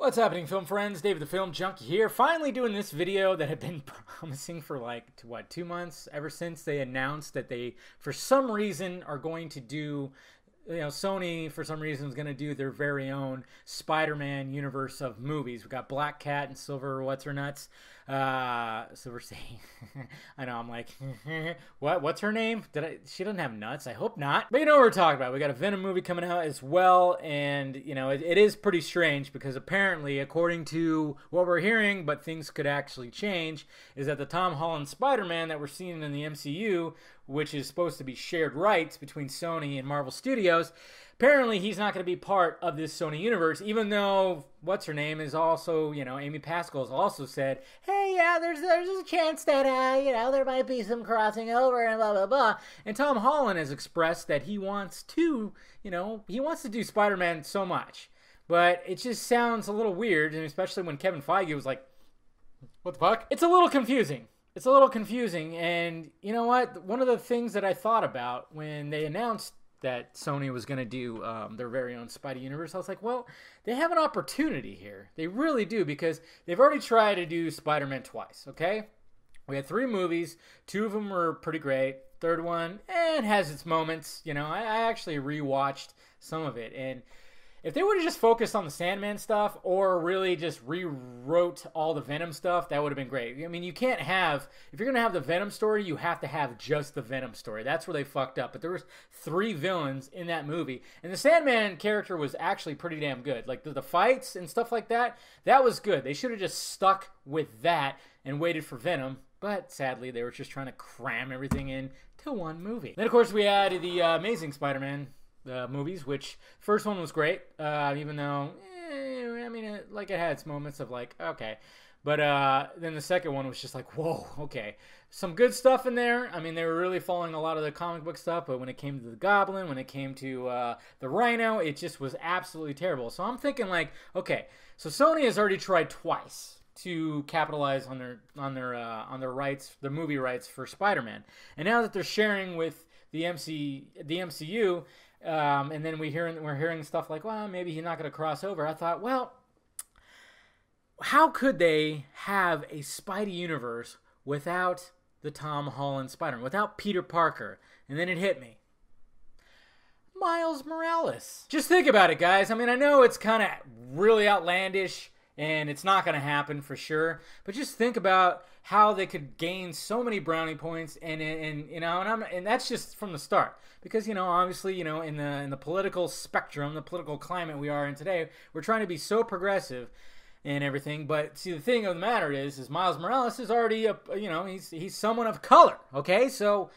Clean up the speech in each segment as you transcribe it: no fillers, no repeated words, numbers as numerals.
What's happening, film friends? David the Film Junkie here. Finally doing this video that had been promising for like, 2 months? Ever since they announced that they, for some reason, are going to do, Sony, for some reason, is going to do their very own Spider-Man universe of movies. We got Black Cat and Silver What's-Her-Nuts. Silver Sea. I know, I'm like, what? What's her name? She doesn't have nuts. I hope not. But you know what we're talking about. We got a Venom movie coming out as well, and, it is pretty strange because apparently, according to what we're hearing, but things could actually change, is that the Tom Holland Spider-Man that we're seeing in the MCU, which is supposed to be shared rights between Sony and Marvel Studios, apparently he's not going to be part of this Sony universe, even though what's-her-name is also, Amy Pascal has also said, hey, yeah, there's a chance that, there might be some crossing over and blah, blah, blah. And Tom Holland has expressed that he wants to, he wants to do Spider-Man so much. But it just sounds a little weird, and especially when Kevin Feige was like, what the fuck? It's a little confusing. It's a little confusing, and you know what? One of the things that I thought about when they announced that Sony was going to do their very own Spidey universe, I was like, well, they have an opportunity here. They really do, because they've already tried to do Spider-Man twice, okay? We had 3 movies. 2 of them were pretty great. Third one, it has its moments. I actually rewatched some of it, and if they would have just focused on the Sandman stuff or really just rewrote all the Venom stuff, that would have been great. I mean, you can't have, if you're going to have the Venom story, you have to have just the Venom story. That's where they fucked up. But there was 3 villains in that movie. And the Sandman character was actually pretty damn good. Like the fights and stuff like that, that was good. They should have just stuck with that and waited for Venom. But sadly, they were just trying to cram everything in to one movie. Then, of course, we had the Amazing Spider-Man movies, which first one was great, even though it had its moments of like, okay, but then the second one was just like, whoa, okay, some good stuff in there. I mean, they were really following a lot of the comic book stuff, but when it came to the Goblin, when it came to the Rhino, it just was absolutely terrible. So I'm thinking like, okay, so Sony has already tried twice to capitalize on their rights, the movie rights for Spider-Man, and now that they're sharing with the MCU. And then we're hearing stuff like, well, maybe he's not going to cross over. I thought, well, how could they have a Spidey universe without the Tom Holland Spider-Man, without Peter Parker? And then it hit me. Miles Morales. Just think about it, guys. I mean, I know it's kind of really outlandish, and it's not going to happen for sure. But just think about how they could gain so many brownie points, and that's just from the start. Because obviously, in the political spectrum, the political climate we are in today, we're trying to be so progressive and everything. But see, the thing of the matter is Miles Morales is already he's someone of color. Okay, so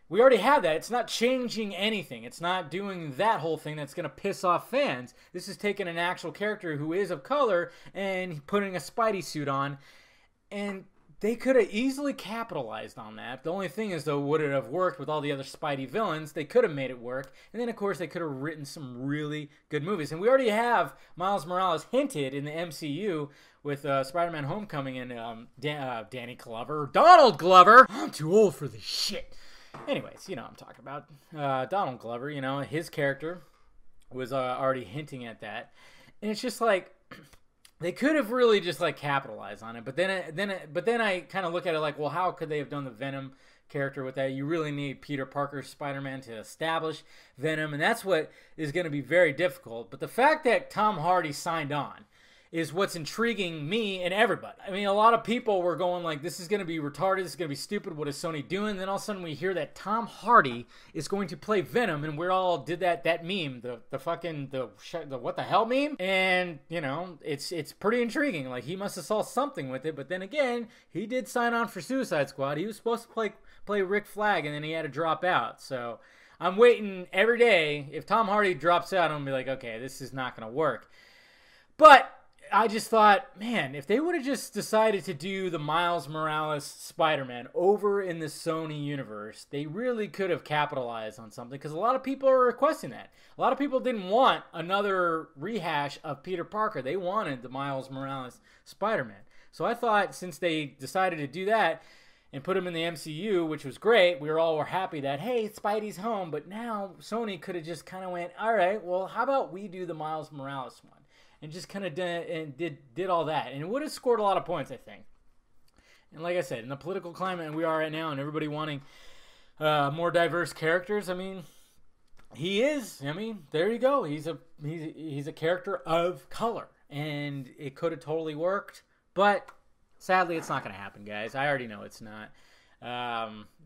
we already have that. It's not changing anything. It's not doing that whole thing that's going to piss off fans. This is taking an actual character who is of color and putting a Spidey suit on. And they could have easily capitalized on that. The only thing is, though, would it have worked with all the other Spidey villains? They could have made it work. And then, of course, they could have written some really good movies. And we already have Miles Morales hinted in the MCU with Spider-Man Homecoming and Danny Glover. Donald Glover! I'm too old for this shit. Anyways, I'm talking about Donald Glover. His character was already hinting at that. And it's just like, they could have really just like capitalized on it, but then I kind of look at it like, well, how could they have done the Venom character with that? You really need Peter Parker's Spider-Man to establish Venom, and that's what is going to be very difficult. But the fact that Tom Hardy signed on is what's intriguing me and everybody. I mean, a lot of people were going like, this is going to be retarded, this is going to be stupid, what is Sony doing? And then all of a sudden we hear that Tom Hardy is going to play Venom, and we all did that meme, the what the hell meme? And, it's pretty intriguing. Like, he must have saw something with it, but then again, he did sign on for Suicide Squad. He was supposed to play Rick Flag, and then he had to drop out. So I'm waiting every day. If Tom Hardy drops out, I'm going to be like, okay, this is not going to work. But I just thought, man, if they would have just decided to do the Miles Morales Spider-Man over in the Sony universe, they really could have capitalized on something, because a lot of people are requesting that. A lot of people didn't want another rehash of Peter Parker. They wanted the Miles Morales Spider-Man. So I thought, since they decided to do that and put him in the MCU, which was great, we were happy that, hey, Spidey's home. But now Sony could have just kind of went, all right, well, how about we do the Miles Morales one? and just kind of did all that, and it would have scored a lot of points, I think. And like I said, in the political climate we are right now, and everybody wanting more diverse characters, I mean, he is. I mean, there you go. He's a character of color, and it could have totally worked, but sadly, it's not going to happen, guys. I already know it's not.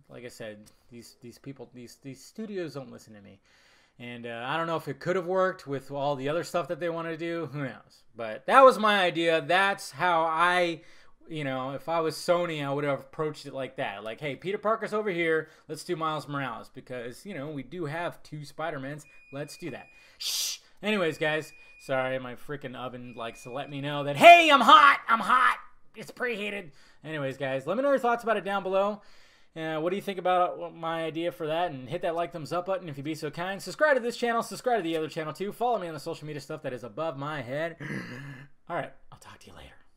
Like I said, these people, these studios don't listen to me. And I don't know if it could have worked with all the other stuff that they want to do. Who knows? But that was my idea. That's how I, if I was Sony, I would have approached it like that. Like, hey, Peter Parker's over here. Let's do Miles Morales because, we do have 2 Spider-Mans. Let's do that. Shh. Anyways, guys, sorry, my freaking oven likes to let me know that, hey, I'm hot. I'm hot. It's preheated. Anyways, guys, let me know your thoughts about it down below. What do you think about my idea for that? And hit that like, thumbs up button if you'd be so kind. Subscribe to this channel. Subscribe to the other channel too. Follow me on the social media stuff that is above my head. All right. I'll talk to you later.